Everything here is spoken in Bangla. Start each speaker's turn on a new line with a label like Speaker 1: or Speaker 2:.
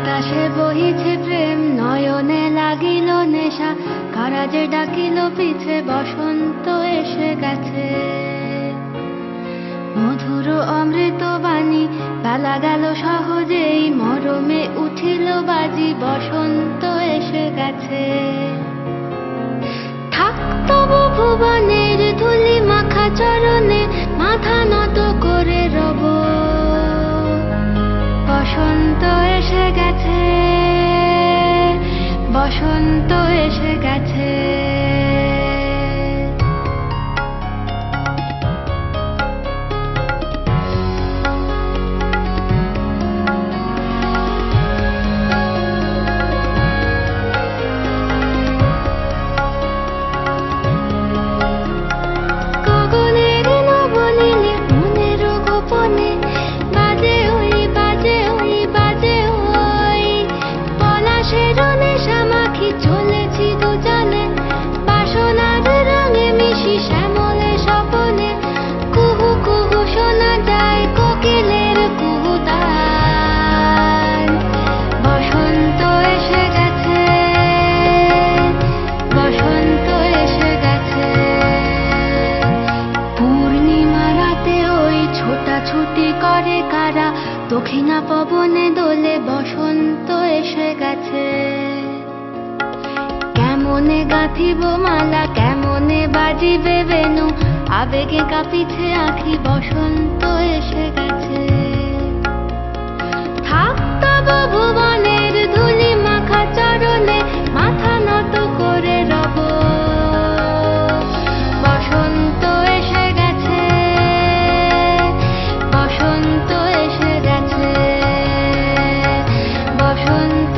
Speaker 1: বাতাসে বহিছে প্রেম, নয়নে লাগিল নেশা, কারা যে ডাকিল পিছে, বসন্ত এসে গেছে। মধুর অমৃত বাণী, বেলা গেল সহজেই, মরমে উঠিল বাজি, বসন্ত এসে গেছে। থাক তবু ভুবনের ধুলি মাখা চরণে, মাথা নত করে রব, বসন্ত এসে গেছে, বসন্ত এসে গেছে। গগনের নবনীলে, মনের গোপনে, বাজে ওই বাজে ওই বাজে ওই, পলাশের নেশা মাখি চলেছি দুজনে, বাসনার রঙে মিশি শ্যামলে স্বপনে, কুহু কুহু শোনা যায় কোকিলের কুহুতান। বসন্ত এসে গেছে, বসন্ত এসে গেছে। পূর্ণিমা রাতে ওই ছোটাছুটি করে কারা, দক্ষিণা পবনে দোলে, বসন্ত এসে গেছে। কেমনে গাঁথিব মালা, কেমনে বাজিবে বেনু, আবেগে কাঁপিছে আঁখি, বসন্ত এসে গেছে।